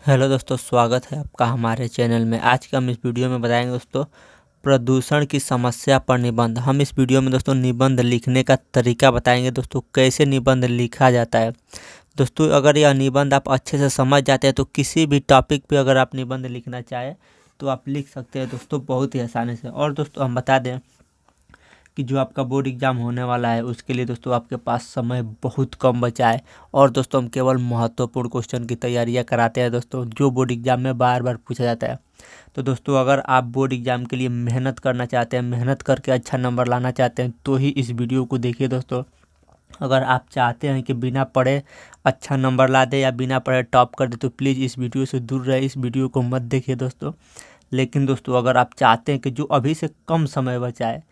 Hello दोस्तों, स्वागत है आपका हमारे चैनल में। आज के हम इस वीडियो में बताएंगे दोस्तों प्रदूषण की समस्या पर निबंध। हम इस वीडियो में दोस्तों निबंध लिखने का तरीका बताएंगे दोस्तों, कैसे निबंध लिखा जाता है। दोस्तों अगर यह निबंध आप अच्छे से समझ जाते हैं तो किसी भी टॉपिक पे अगर आप निबंध लिखना चाहें तो आप लिख सकते हैं दोस्तों, बहुत ही आसानी से। और दोस्तों हम बता दें कि जो आपका बोर्ड एग्ज़ाम होने वाला है उसके लिए दोस्तों आपके पास समय बहुत कम बचा है। और दोस्तों हम केवल महत्वपूर्ण क्वेश्चन की तैयारियां कराते हैं दोस्तों, जो बोर्ड एग्ज़ाम में बार बार पूछा जाता है। तो दोस्तों अगर आप बोर्ड एग्ज़ाम के लिए मेहनत करना चाहते हैं, मेहनत करके अच्छा नंबर लाना चाहते हैं तो ही इस वीडियो को देखिए दोस्तों। अगर आप चाहते हैं कि बिना पढ़े अच्छा नंबर ला दे या बिना पढ़े टॉप कर दे तो प्लीज़ इस वीडियो से दूर रहे, इस वीडियो को मत देखिए दोस्तों। लेकिन दोस्तों अगर आप चाहते हैं कि जो अभी से कम समय बचा है,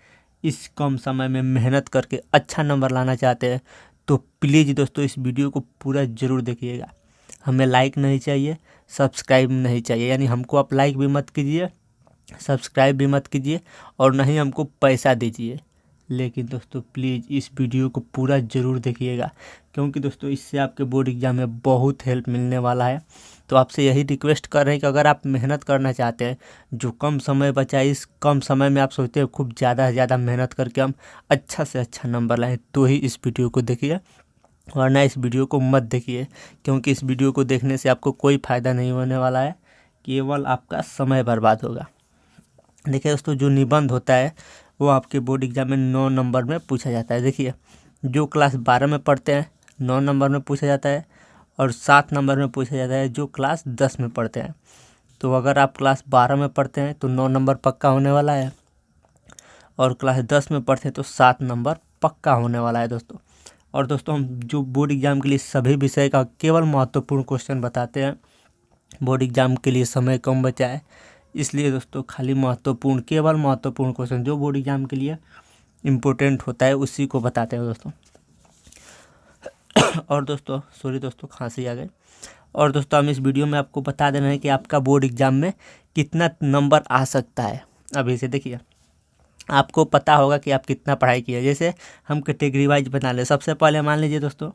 इस कम समय में मेहनत करके अच्छा नंबर लाना चाहते हैं तो प्लीज़ दोस्तों इस वीडियो को पूरा ज़रूर देखिएगा। हमें लाइक नहीं चाहिए, सब्सक्राइब नहीं चाहिए, यानी हमको आप लाइक भी मत कीजिए, सब्सक्राइब भी मत कीजिए और ना ही हमको पैसा दीजिए। लेकिन दोस्तों प्लीज़ इस वीडियो को पूरा ज़रूर देखिएगा, क्योंकि दोस्तों इससे आपके बोर्ड एग्ज़ाम में बहुत हेल्प मिलने वाला है। तो आपसे यही रिक्वेस्ट कर रहे हैं कि अगर आप मेहनत करना चाहते हैं, जो कम समय बचा है इस कम समय में आप सोचते हैं खूब ज़्यादा से ज़्यादा मेहनत करके हम अच्छा से अच्छा नंबर लाएँ, तो ही इस वीडियो को देखिए, वरना इस वीडियो को मत देखिए। क्योंकि इस वीडियो को देखने से आपको कोई फ़ायदा नहीं होने वाला है, केवल आपका समय बर्बाद होगा। देखिए दोस्तों जो निबंध होता है वो आपके बोर्ड एग्ज़ाम में 9 नंबर में पूछा जाता है। देखिए जो क्लास 12 में पढ़ते हैं 9 नंबर में पूछा जाता है, और 7 नंबर में पूछा जाता है जो क्लास 10 में पढ़ते हैं। तो अगर आप क्लास 12 में पढ़ते हैं तो 9 नंबर पक्का होने वाला है, और क्लास 10 में पढ़ते हैं तो 7 नंबर पक्का होने वाला है दोस्तों। और दोस्तों हम जो बोर्ड एग्ज़ाम के लिए सभी विषय का केवल महत्वपूर्ण क्वेश्चन बताते हैं। बोर्ड एग्ज़ाम के लिए समय कम बचा है, इसलिए दोस्तों खाली महत्वपूर्ण, केवल महत्वपूर्ण क्वेश्चन जो बोर्ड एग्ज़ाम के लिए इम्पोर्टेंट होता है उसी को बताते हैं दोस्तों। और दोस्तों सॉरी दोस्तों, खांसी आ गई। और दोस्तों हम इस वीडियो में आपको बता दे रहे हैं कि आपका बोर्ड एग्ज़ाम में कितना नंबर आ सकता है। अभी से देखिए आपको पता होगा कि आप कितना पढ़ाई किए। जैसे हम कैटेगरी वाइज बना लें। सबसे पहले मान लीजिए दोस्तों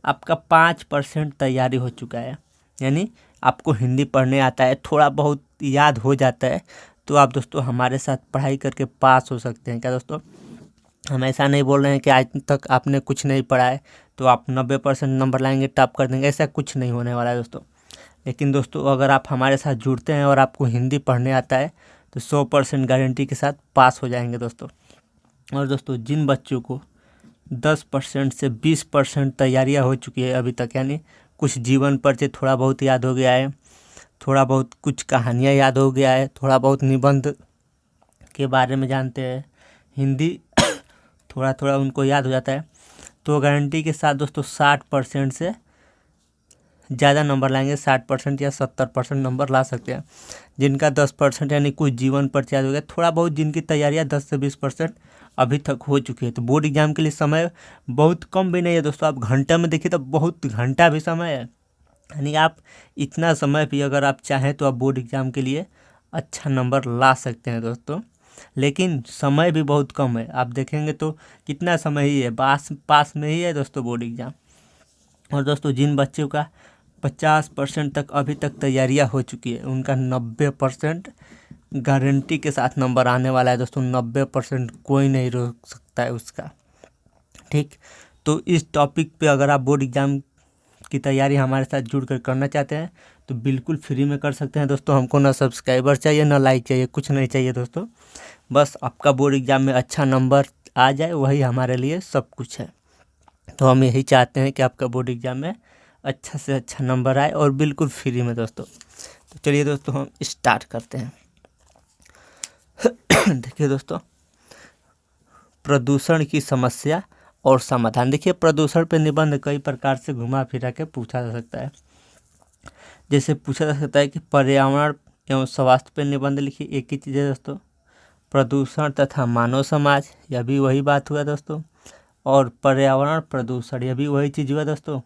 आपका 5% तैयारी हो चुका है, यानी आपको हिंदी पढ़ने आता है, थोड़ा बहुत याद हो जाता है, तो आप दोस्तों हमारे साथ पढ़ाई करके पास हो सकते हैं। क्या दोस्तों, हम ऐसा नहीं बोल रहे हैं कि आज तक आपने कुछ नहीं पढ़ा है तो आप 90% नंबर लाएंगे, टॉप कर देंगे, ऐसा कुछ नहीं होने वाला है दोस्तों। लेकिन दोस्तों अगर आप हमारे साथ जुड़ते हैं और आपको हिंदी पढ़ने आता है तो 100% गारंटी के साथ पास हो जाएंगे दोस्तों। और दोस्तों जिन बच्चों को 10% से 20% तैयारियां हो चुकी है अभी तक, यानी कुछ जीवन परिचय थोड़ा बहुत याद हो गया है, थोड़ा बहुत कुछ कहानियाँ याद हो गया है, थोड़ा बहुत निबंध के बारे में जानते हैं, हिंदी थोड़ा थोड़ा उनको याद हो जाता है, तो गारंटी के साथ दोस्तों 60% से ज़्यादा नंबर लाएंगे, 60% या 70% नंबर ला सकते हैं। जिनका 10% यानी कुछ जीवन परिचय याद हो गया, थोड़ा बहुत जिनकी तैयारियाँ 10 से 20% अभी तक हो चुकी है, तो बोर्ड एग्जाम के लिए समय बहुत कम भी नहीं है दोस्तों। आप घंटा में देखिए तो बहुत घंटा भी समय है, यानी आप इतना समय भी अगर आप चाहें तो आप बोर्ड एग्ज़ाम के लिए अच्छा नंबर ला सकते हैं दोस्तों। लेकिन समय भी बहुत कम है, आप देखेंगे तो कितना समय ही है, पास में ही है दोस्तों बोर्ड एग्ज़ाम। और दोस्तों जिन बच्चों का 50% तक अभी तक तैयारियां हो चुकी है उनका 90% गारंटी के साथ नंबर आने वाला है दोस्तों। 90% कोई नहीं रोक सकता है उसका, ठीक। तो इस टॉपिक पे अगर आप बोर्ड एग्ज़ाम की तैयारी हमारे साथ जुड़ कर करना चाहते हैं तो बिल्कुल फ्री में कर सकते हैं दोस्तों। हमको ना सब्सक्राइबर चाहिए ना लाइक चाहिए, कुछ नहीं चाहिए दोस्तों। बस आपका बोर्ड एग्ज़ाम में अच्छा नंबर आ जाए, वही हमारे लिए सब कुछ है। तो हम यही चाहते हैं कि आपका बोर्ड एग्ज़ाम में अच्छा से अच्छा नंबर आए और बिल्कुल फ्री में दोस्तों। तो चलिए दोस्तों हम स्टार्ट करते हैं। देखिए दोस्तों प्रदूषण की समस्या और समाधान। देखिए प्रदूषण पे निबंध कई प्रकार से घुमा फिरा के पूछा जा सकता है। जैसे पूछा जा सकता है कि पर्यावरण एवं स्वास्थ्य पे निबंध लिखिए, एक ही चीज़ है दोस्तों। प्रदूषण तथा मानव समाज, यह भी वही बात हुआ दोस्तों। और पर्यावरण प्रदूषण, यह भी वही चीज़ हुआ दोस्तों।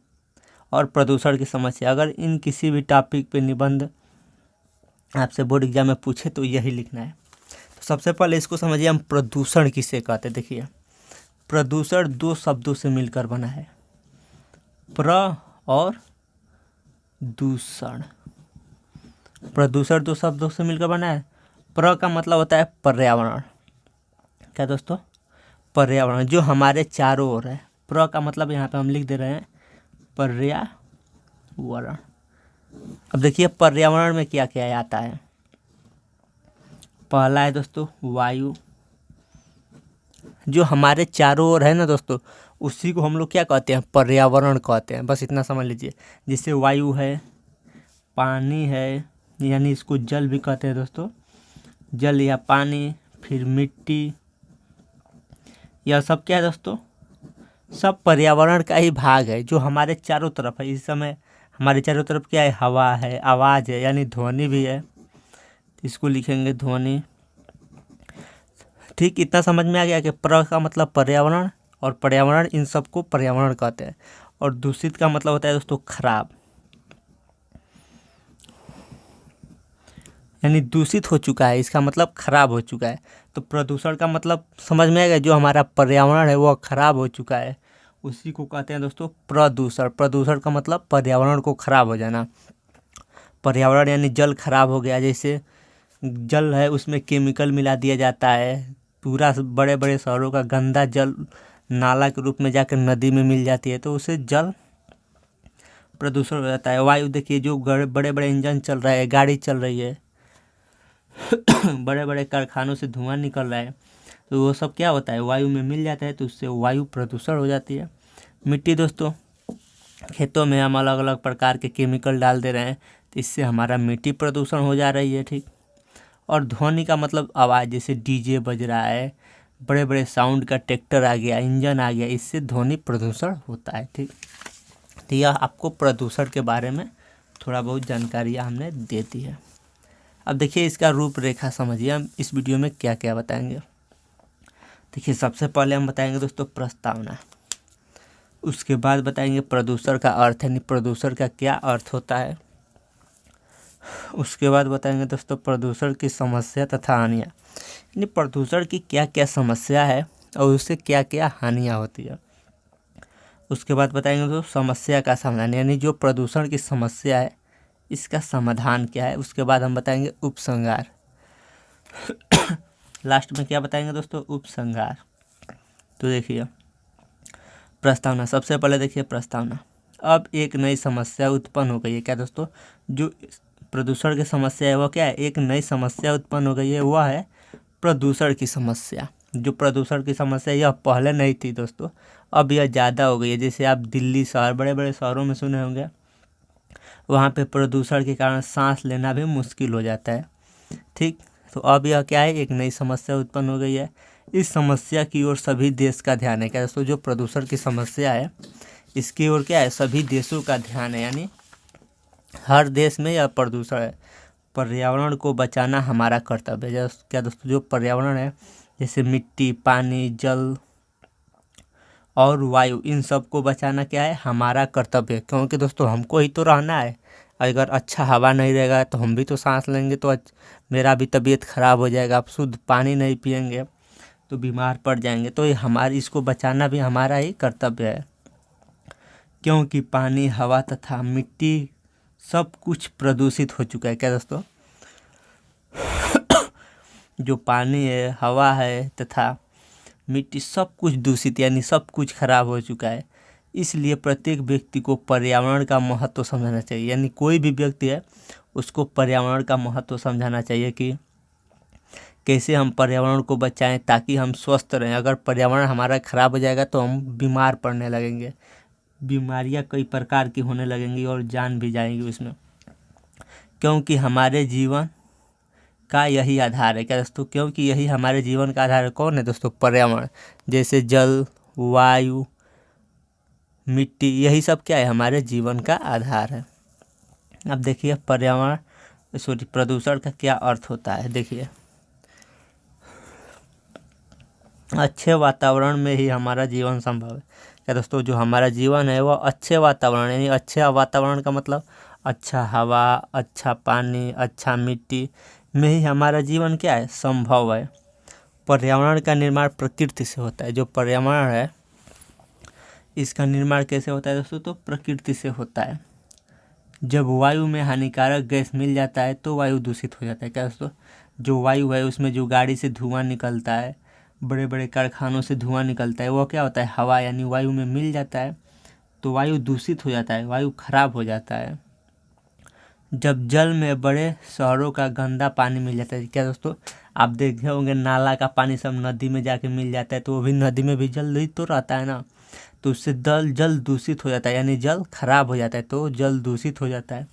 और प्रदूषण की समस्या, अगर इन किसी भी टॉपिक पे निबंध आपसे बोर्ड एग्जाम में पूछे तो यही लिखना है। तो सबसे पहले इसको समझिए हम प्रदूषण किसे कहते हैं। देखिए प्रदूषण 2 शब्दों से मिलकर बना है, प्र और दूषण। प्रदूषण दो शब्दों से मिलकर बना है। प्र का मतलब होता है पर्यावरण। क्या दोस्तों? पर्यावरण, जो हमारे चारों ओर है। प्र का मतलब यहाँ पे हम लिख दे रहे हैं पर्यावरण। अब देखिए पर्यावरण में क्या क्या आता है। पहला है दोस्तों वायु, जो हमारे चारों ओर है ना दोस्तों, उसी को हम लोग क्या कहते हैं? पर्यावरण कहते हैं। बस इतना समझ लीजिए। जैसे वायु है, पानी है, यानी इसको जल भी कहते हैं दोस्तों, जल या पानी, फिर मिट्टी, यह सब क्या है दोस्तों? सब पर्यावरण का ही भाग है, जो हमारे चारों तरफ है। इस समय हमारे चारों तरफ क्या है? हवा है, आवाज़ है, यानी ध्वनि भी है। इसको लिखेंगे ध्वनि। ठीक, इतना समझ में आ गया कि प्र का मतलब पर्यावरण, और पर्यावरण इन सबको पर्यावरण कहते हैं। और दूषित का मतलब होता है दोस्तों खराब, यानी दूषित हो चुका है, इसका मतलब खराब हो चुका है। तो प्रदूषण का मतलब समझ में आएगा, जो हमारा पर्यावरण है वो खराब हो चुका है, उसी को कहते हैं दोस्तों प्रदूषण। प्रदूषण का मतलब पर्यावरण को खराब हो जाना। पर्यावरण यानी जल खराब हो गया, जैसे जल है उसमें केमिकल मिला दिया जाता है, पूरा बड़े बड़े शहरों का गंदा जल नाला के रूप में जाकर नदी में मिल जाती है, तो उससे जल प्रदूषण हो जाता है। वायु देखिए, जो बड़े बड़े इंजन चल रहा है, गाड़ी चल रही है, बड़े बड़े कारखानों से धुआं निकल रहा है, तो वो सब क्या होता है? वायु में मिल जाता है, तो उससे वायु प्रदूषण हो जाती है। मिट्टी दोस्तों, खेतों में हम अलग अलग प्रकार के केमिकल डाल दे रहे हैं, तो इससे हमारा मिट्टी प्रदूषण हो जा रही है। ठीक। और ध्वनि का मतलब आवाज़, जैसे डीजे बज रहा है, बड़े बड़े साउंड का ट्रैक्टर आ गया, इंजन आ गया, इससे ध्वनि प्रदूषण होता है। ठीक। तो यह आपको प्रदूषण के बारे में थोड़ा बहुत जानकारी हमने दे दी है। अब देखिए इसका रूपरेखा समझिए, हम इस वीडियो में क्या क्या बताएंगे। देखिए सबसे पहले हम बताएंगे दोस्तों प्रस्तावना, उसके बाद बताएंगे प्रदूषण का अर्थ, यानी प्रदूषण का क्या अर्थ होता है। उसके बाद बताएंगे दोस्तों प्रदूषण की समस्या तथा हानियाँ, यानी प्रदूषण की क्या क्या समस्या है और उससे क्या क्या हानियाँ होती है। उसके बाद बताएंगे दोस्तों समस्या का समाधान, यानी जो प्रदूषण की समस्या है इसका समाधान क्या है। उसके बाद हम बताएंगे उपसंहार। लास्ट में क्या बताएंगे दोस्तों? उपसंहार। तो देखिए प्रस्तावना, सबसे पहले देखिए प्रस्तावना। अब एक नई समस्या उत्पन्न हो गई है। क्या दोस्तों? जो प्रदूषण की समस्या है वो क्या है? एक नई समस्या उत्पन्न हो गई है, वह है प्रदूषण की समस्या। जो प्रदूषण की समस्या यह पहले नहीं थी दोस्तों, अब यह ज़्यादा हो गई है। जैसे आप दिल्ली शहर, बड़े बड़े शहरों में सुने होंगे, वहाँ पे प्रदूषण के कारण सांस लेना भी मुश्किल हो जाता है। ठीक। तो अब यह क्या है? एक नई समस्या उत्पन्न हो गई है। इस समस्या की ओर सभी देश का ध्यान है। क्या दोस्तों? जो प्रदूषण की समस्या है इसकी ओर क्या है? सभी देशों का ध्यान है, यानी हर देश में यह प्रदूषण है। पर्यावरण को बचाना हमारा कर्तव्य है। क्या दोस्तों? जो पर्यावरण है, जैसे मिट्टी, पानी, जल और वायु, इन सब को बचाना क्या है? हमारा कर्तव्य है। क्योंकि दोस्तों हमको ही तो रहना है। अगर अच्छा हवा नहीं रहेगा तो हम भी तो सांस लेंगे, तो मेरा भी तबीयत खराब हो जाएगा। आप शुद्ध पानी नहीं पिएंगे तो बीमार पड़ जाएंगे। तो ये हमारी, इसको बचाना भी हमारा ही कर्तव्य है। क्योंकि पानी, हवा तथा मिट्टी सब कुछ प्रदूषित हो चुका है। क्या दोस्तों? जो पानी है, हवा है तथा मिट्टी, सब कुछ दूषित, यानी सब कुछ खराब हो चुका है। इसलिए प्रत्येक व्यक्ति को पर्यावरण का महत्व समझना चाहिए। यानी कोई भी व्यक्ति है उसको पर्यावरण का महत्व समझाना चाहिए कि कैसे हम पर्यावरण को बचाएं ताकि हम स्वस्थ रहें। अगर पर्यावरण हमारा खराब हो जाएगा तो हम बीमार पड़ने लगेंगे, बीमारियां कई प्रकार की होने लगेंगी और जान भी जाएंगी उसमें। क्योंकि हमारे जीवन का यही आधार है। क्या दोस्तों? क्योंकि यही हमारे जीवन का आधार है। कौन है दोस्तों? पर्यावरण। जैसे जल, वायु, मिट्टी, यही सब क्या है? हमारे जीवन का आधार है। अब देखिए प्रदूषण का क्या अर्थ होता है। देखिए अच्छे वातावरण में ही हमारा जीवन संभव है। क्या दोस्तों? जो हमारा जीवन है वह अच्छे वातावरण, यानी अच्छे वातावरण का मतलब अच्छा हवा, अच्छा पानी, अच्छा मिट्टी में ही हमारा जीवन क्या है? संभव है। पर्यावरण का निर्माण प्रकृति से होता है। जो पर्यावरण है इसका निर्माण कैसे होता है दोस्तों? तो प्रकृति से होता है। जब वायु में हानिकारक गैस मिल जाता है तो वायु दूषित हो जाता है। क्या दोस्तों, जो वायु है उसमें जो गाड़ी से धुआं निकलता है, बड़े बड़े कारखानों से धुआं निकलता है, वो क्या होता है, हवा यानी वायु में मिल जाता है तो वायु दूषित हो जाता है, वायु खराब हो जाता है। जब जल में बड़े शहरों का गंदा पानी मिल जाता है, क्या दोस्तों आप देखे होंगे नाला का पानी सब नदी में जाके मिल जाता है, तो वो भी नदी में भी जल ही तो रहता है ना, तो उससे जल दूषित हो जाता है, यानी जल खराब हो जाता है, तो जल दूषित हो जाता है।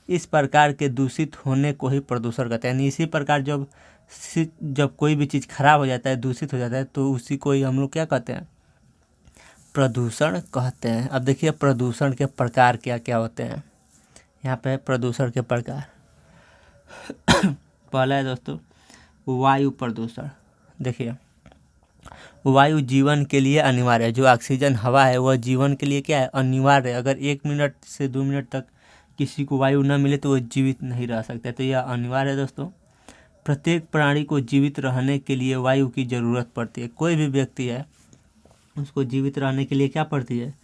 इस प्रकार के दूषित होने को ही प्रदूषण कहते हैं। यानी इसी प्रकार जब कोई भी चीज़ खराब हो जाता है, दूषित हो जाता है, तो उसी को ही हम लोग क्या कहते हैं, प्रदूषण कहते हैं। अब देखिए प्रदूषण के प्रकार क्या क्या होते हैं। यहाँ पे प्रदूषण के प्रकार पहला है दोस्तों वायु प्रदूषण। देखिए वायु जीवन के लिए अनिवार्य है। जो ऑक्सीजन हवा है वह जीवन के लिए क्या है, अनिवार्य है। अगर 1 मिनट से 2 मिनट तक किसी को वायु न मिले तो वो जीवित नहीं रह सकता, तो यह अनिवार्य है दोस्तों। प्रत्येक प्राणी को जीवित रहने के लिए वायु की ज़रूरत पड़ती है। कोई भी व्यक्ति है उसको जीवित रहने के लिए क्या पड़ती है,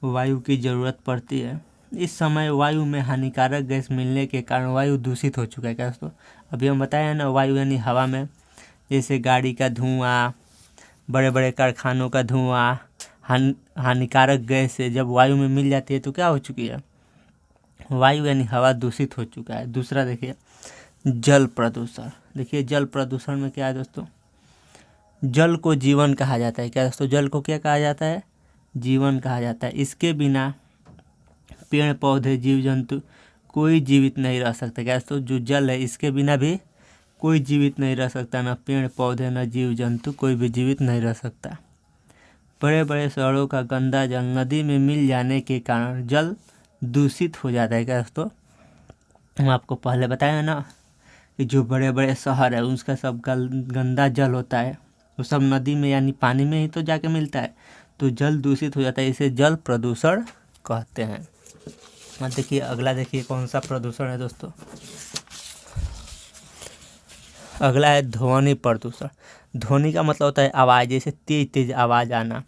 वायु की ज़रूरत पड़ती है। इस समय वायु में हानिकारक गैस मिलने के कारण वायु दूषित हो चुका है। क्या दोस्तों, अभी हम बताए ना, वायु यानी हवा में जैसे गाड़ी का धुआं, बड़े बड़े कारखानों का धुआं, हानिकारक गैस से जब वायु में मिल जाती है तो क्या हो चुकी है, वायु यानी हवा दूषित हो चुका है। दूसरा देखिए जल प्रदूषण। देखिए जल प्रदूषण में क्या है दोस्तों, जल को जीवन कहा जाता है। क्या दोस्तों, जल को क्या कहा जाता है, जीवन कहा जाता है। इसके बिना पेड़ पौधे जीव जंतु कोई जीवित नहीं रह सकता। क्या दोस्तों, जो जल है इसके बिना भी कोई जीवित नहीं रह सकता, ना पेड़ पौधे ना जीव जंतु, कोई भी जीवित नहीं रह सकता। बड़े बड़े शहरों का गंदा जल नदी में मिल जाने के कारण जल दूषित हो जाता है। क्या दोस्तों, हम आपको पहले बताया ना कि जो बड़े बड़े शहर है उसका सब गंदा जल होता है, वो सब नदी में यानी पानी में ही तो जाके मिलता है, तो जल दूषित हो जाता है। इसे जल प्रदूषण कहते हैं। देखिए अगला, देखिए कौन सा प्रदूषण है दोस्तों, अगला है ध्वनि प्रदूषण। ध्वनि का मतलब होता है आवाज़, जैसे तेज तेज आवाज़ आना,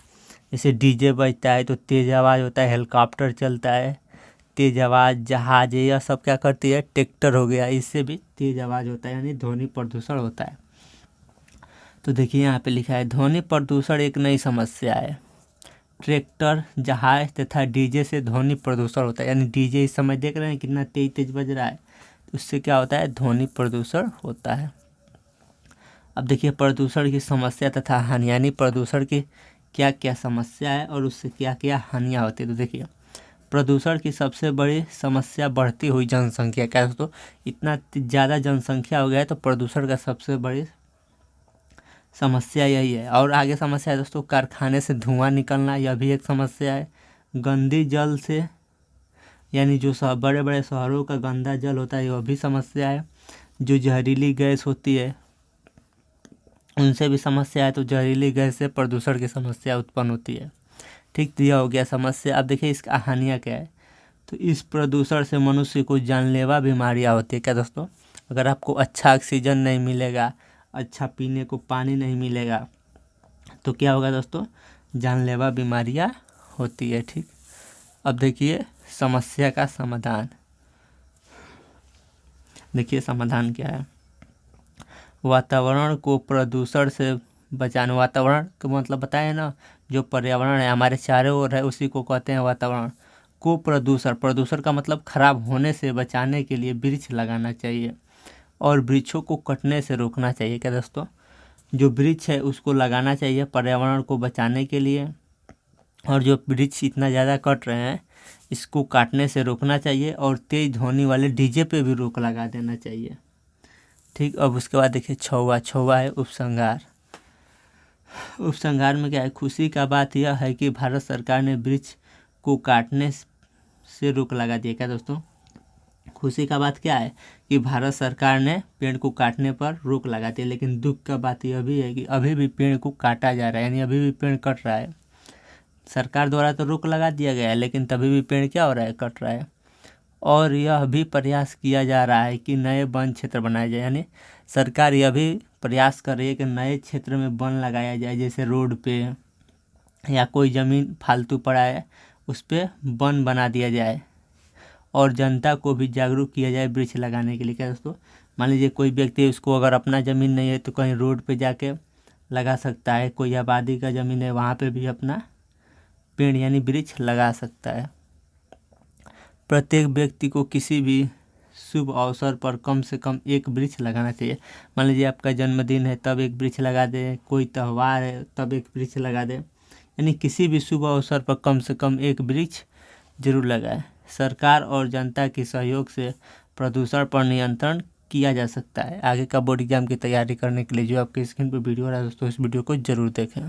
जैसे डीजे बजता है तो तेज आवाज़ होता है, हेलीकॉप्टर चलता है तेज आवाज़, जहाज, यह सब क्या करती है, ट्रैक्टर हो गया, इससे भी तेज आवाज़ होता है, यानी ध्वनि प्रदूषण होता है। तो देखिए यहाँ पे लिखा है ध्वनि प्रदूषण एक नई समस्या है। ट्रैक्टर, जहाज तथा डीजे से ध्वनि प्रदूषण होता है, यानी डीजे इस समय देख रहे हैं कितना तेज तेज बज रहा है, तो उससे क्या होता है, ध्वनि प्रदूषण होता है। अब देखिए प्रदूषण की समस्या तथा हानि, यानी प्रदूषण की क्या क्या समस्या है और उससे क्या क्या हानियाँ होती है। तो देखिए प्रदूषण की सबसे बड़ी समस्या बढ़ती हुई जनसंख्या। क्या दोस्तों, इतना ज़्यादा जनसंख्या हो गया है तो प्रदूषण का सबसे बड़ी समस्या यही है। और आगे समस्या है दोस्तों कारखाने से धुआं निकलना, यह भी एक समस्या है। गंदी जल से, यानी जो बड़े बड़े शहरों का गंदा जल होता है, यह भी समस्या है। जो जहरीली गैस होती है उनसे भी समस्या है, तो जहरीली गैस से प्रदूषण की समस्या उत्पन्न होती है। ठीक, दिया हो गया समस्या। अब देखिए इसका हानियाँ क्या है, तो इस प्रदूषण से मनुष्य को जानलेवा बीमारियाँ होती है। क्या दोस्तों, अगर आपको अच्छा ऑक्सीजन नहीं मिलेगा, अच्छा पीने को पानी नहीं मिलेगा, तो क्या होगा दोस्तों, जानलेवा बीमारियाँ होती है। ठीक, अब देखिए समस्या का समाधान। देखिए समाधान क्या है, वातावरण को प्रदूषण से बचाना। वातावरण का मतलब बताया ना, जो पर्यावरण है हमारे चारों ओर है उसी को कहते हैं वातावरण। को प्रदूषण का मतलब खराब होने से बचाने के लिए वृक्ष लगाना चाहिए और वृक्षों को कटने से रोकना चाहिए। क्या दोस्तों, जो वृक्ष है उसको लगाना चाहिए पर्यावरण को बचाने के लिए, और जो वृक्ष इतना ज़्यादा कट रहे हैं इसको काटने से रोकना चाहिए, और तेज ध्वनि वाले डीजे पे भी रोक लगा देना चाहिए। ठीक, अब उसके बाद देखिए छौवा है उपसंहार। उपसंहार में क्या है, खुशी का बात यह है कि भारत सरकार ने वृक्ष को काटने से रोक लगा दिया। क्या दोस्तों, खुशी का बात क्या है कि भारत सरकार ने पेड़ को काटने पर रोक लगा दी, लेकिन दुख का बात यह भी है कि अभी भी पेड़ को काटा जा रहा है, यानी अभी भी पेड़ कट रहा है। सरकार द्वारा तो रोक लगा दिया गया है, लेकिन तभी भी पेड़ क्या हो रहा है, कट रहा है। और यह भी प्रयास किया जा रहा है कि नए वन क्षेत्र बनाए जाए, यानी सरकार यह भी प्रयास कर रही है कि नए क्षेत्र में वन लगाया जाए, जैसे रोड पे या कोई ज़मीन फालतू पड़ा है उस पर वन बना दिया जाए। और जनता को भी जागरूक किया जाए वृक्ष लगाने के लिए। क्या दोस्तों, मान लीजिए कोई व्यक्ति, उसको अगर अपना ज़मीन नहीं है तो कहीं रोड पे जाके लगा सकता है, कोई आबादी का ज़मीन है वहाँ पे भी अपना पेड़ यानी वृक्ष लगा सकता है। प्रत्येक व्यक्ति को किसी भी शुभ अवसर पर कम से कम एक वृक्ष लगाना चाहिए। मान लीजिए आपका जन्मदिन है तब एक वृक्ष लगा दें, कोई त्यौहार है तब एक वृक्ष लगा दें, यानी किसी भी शुभ अवसर पर कम से कम एक वृक्ष जरूर लगाएं। सरकार और जनता के सहयोग से प्रदूषण पर नियंत्रण किया जा सकता है। आगे का बोर्ड एग्जाम की तैयारी करने के लिए जो आपके स्क्रीन पर वीडियो आ रहा है दोस्तों, इस वीडियो को जरूर देखें।